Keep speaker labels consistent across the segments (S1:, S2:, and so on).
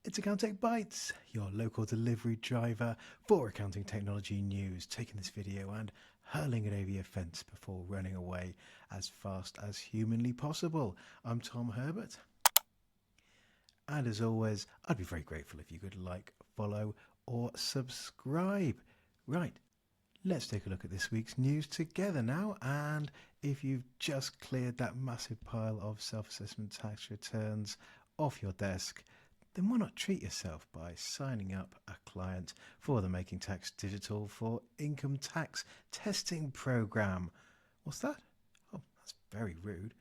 S1: It's Accountech Bytes, your local delivery driver for accounting technology news, taking this video and hurling it over your fence before running away as fast as humanly possible. I'm Tom Herbert. And as always, I'd be very grateful if you could like, follow or subscribe. Right, let's take a look at this week's news together now. And if you've just cleared that massive pile of self-assessment tax returns off your desk, then why not treat yourself by signing up a client for the Making Tax Digital for Income Tax Testing Program. What's that? Oh, that's very rude.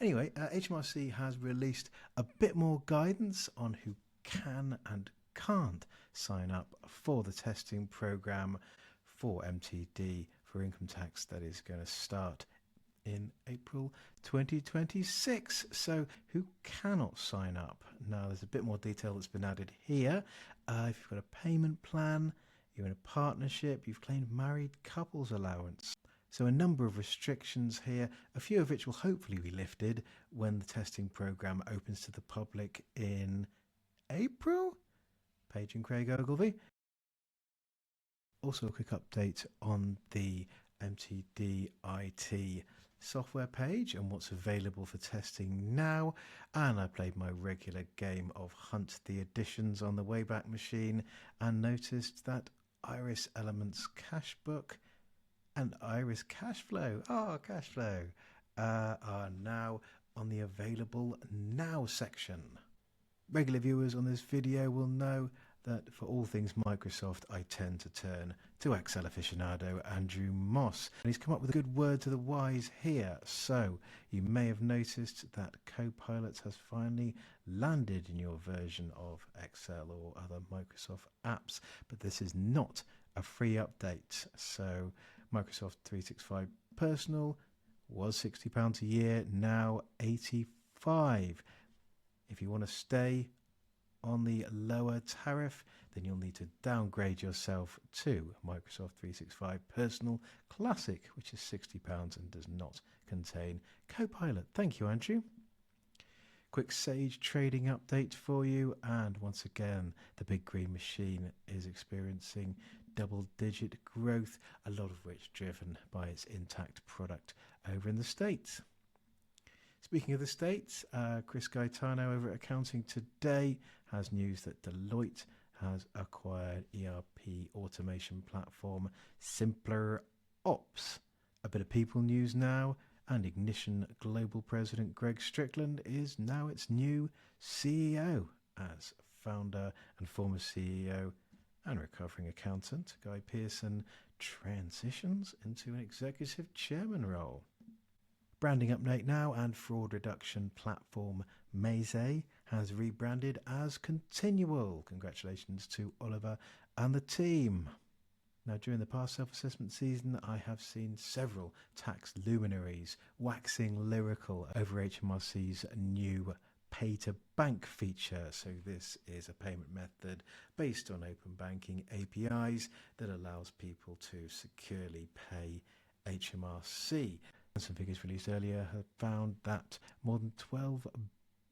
S1: Anyway, HMRC has released a bit more guidance on who can and can't sign up for the testing program for MTD for income tax that is going to start in April 2026. So who cannot sign up? Now there's a bit more detail that's been added here. If you've got a payment plan, you're in a partnership, you've claimed married couples allowance. So a number of restrictions here, a few of which will hopefully be lifted when the testing program opens to the public in April. Paige and Craig Ogilvie. Also a quick update on the MTD IT software page and what's available for testing now. And I played my regular game of Hunt the Additions on the Wayback Machine and noticed that Iris Elements Cashbook and Iris Cashflow, Cashflow, are now on the Available Now section. Regular viewers on this video will know that for all things Microsoft, I tend to turn to Excel aficionado Andrew Moss. And he's come up with a good word to the wise here. So you may have noticed that Copilot has finally landed in your version of Excel or other Microsoft apps, but this is not a free update. So Microsoft 365 Personal was £60 a year, now $85. If you want to stay on the lower tariff, then you'll need to downgrade yourself to Microsoft 365 Personal Classic, which is £60 and does not contain Copilot. Thank you, Andrew. Quick Sage trading update for you, and once again the big green machine is experiencing double-digit growth, a lot of which driven by its intact product over in the States. Speaking of the States, Chris Gaetano over at Accounting Today has news that Deloitte has acquired ERP automation platform Simpler Ops. A bit of people news now, and Ignition Global President Greg Strickland is now its new CEO, as founder and former CEO and recovering accountant Guy Pearson transitions into an executive chairman role. Branding update now, and fraud reduction platform Maze has rebranded as Continual. Congratulations to Oliver and the team. Now, during the past self-assessment season, I have seen several tax luminaries waxing lyrical over HMRC's new pay-to-bank feature. So this is a payment method based on open banking APIs that allows people to securely pay HMRC. Some figures released earlier have found that more than 12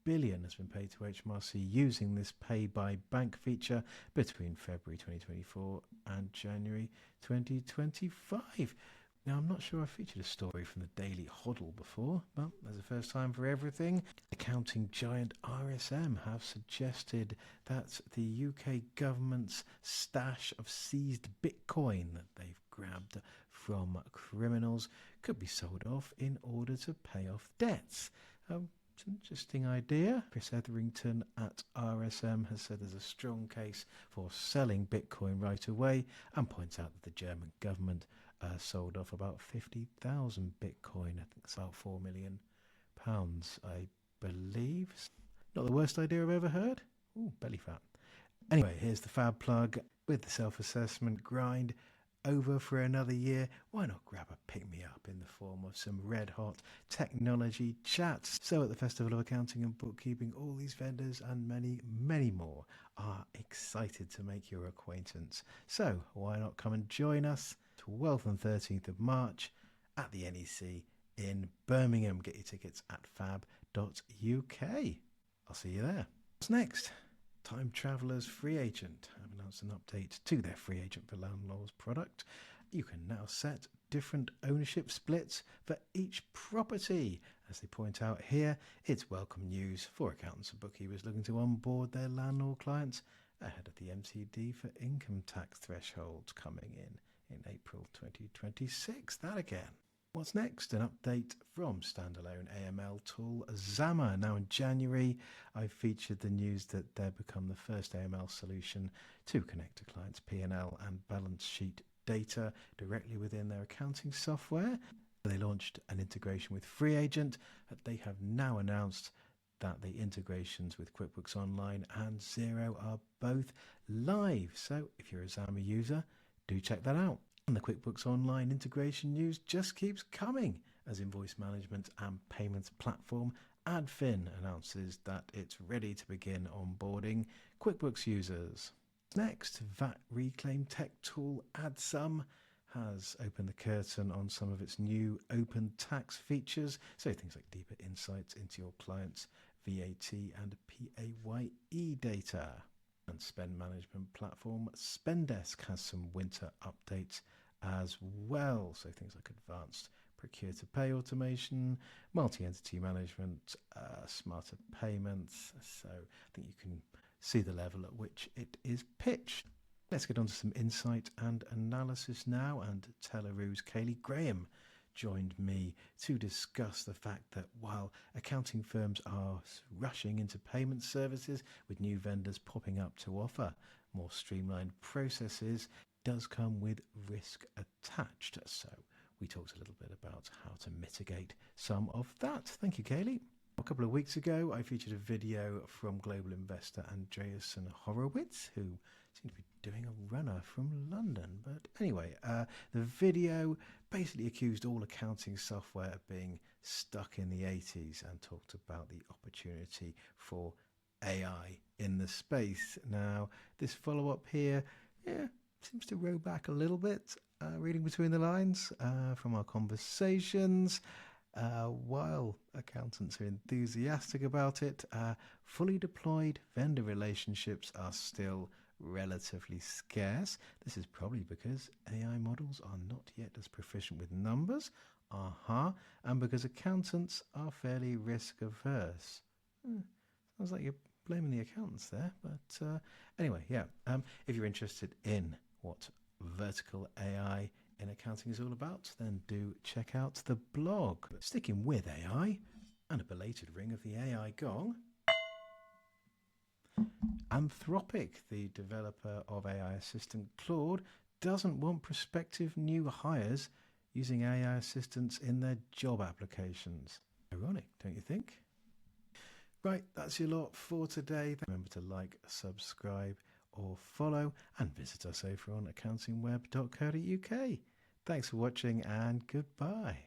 S1: billion has been paid to HMRC using this pay by bank feature between February 2024 and January 2025. Now, I'm not sure I featured a story from the Daily Hoddle before, but there's a first time for everything. Accounting giant RSM have suggested that the UK government's stash of seized Bitcoin that they've grabbed from criminals could be sold off in order to pay off debts. It's an interesting idea. Chris Etherington at RSM has said there's a strong case for selling Bitcoin right away, and points out that the German government sold off about 50,000 Bitcoin. I think it's about £4 million, I believe. Not the worst idea I've ever heard. Ooh, belly fat. Anyway, here's the fab plug. With the self-assessment grind over for another year, why not grab a pick-me-up in the form of some red-hot technology chats? So at the Festival of Accounting and Bookkeeping, all these vendors and many, many more are excited to make your acquaintance. So why not come and join us 12th and 13th of March at the NEC in Birmingham. Get your tickets at fab.uk. I'll see you there. What's next? Time Travelers FreeAgent have announced an update to their FreeAgent for Landlords product. You can now set different ownership splits for each property. As they point out here, it's welcome news for accountants and bookkeepers looking to onboard their landlord clients ahead of the MTD for income tax thresholds coming in April 2026. That again. What's next? An update from standalone AML tool Zama. Now in January, I featured the news that they've become the first AML solution to connect a client's P&L and balance sheet data directly within their accounting software. They launched an integration with FreeAgent. They have now announced that the integrations with QuickBooks Online and Xero are both live. So if you're a Zama user, do check that out. And the QuickBooks Online integration news just keeps coming as invoice management and payments platform Adfin announces that it's ready to begin onboarding QuickBooks users. Next, VAT reclaim tech tool AddSum has opened the curtain on some of its new open tax features, so things like deeper insights into your client's VAT and PAYE data. And spend management platform Spendesk has some winter updates as well, so things like advanced procure-to-pay automation, multi-entity management, smarter payments. So I think you can see the level at which it is pitched. Let's get on to some insight and analysis now, and Teleroos Kaylee Graham joined me to discuss the fact that while accounting firms are rushing into payment services with new vendors popping up to offer more streamlined processes, it does come with risk attached. So we talked a little bit about how to mitigate some of that. Thank you, Kaylee. A couple of weeks ago, I featured a video from global investor Andreessen Horowitz, who seemed to be doing a runner from London. But anyway, the video basically accused all accounting software of being stuck in the 80s and talked about the opportunity for AI in the space. Now, this follow-up here, seems to row back a little bit, reading between the lines from our conversations. While accountants are enthusiastic about it, fully deployed vendor relationships are still relatively scarce. This is probably because AI models are not yet as proficient with numbers, and because accountants are fairly risk averse. Sounds like you're blaming the accountants there, but anyway, if you're interested in what vertical AI in accounting is all about, then do check out the blog. But sticking with AI and a belated ring of the AI gong, Anthropic, the developer of AI assistant Claude, doesn't want prospective new hires using AI assistants in their job applications. Ironic, don't you think? Right, that's your lot for today. Remember to like, subscribe or follow, and visit us over on accountingweb.co.uk. Thanks for watching and goodbye.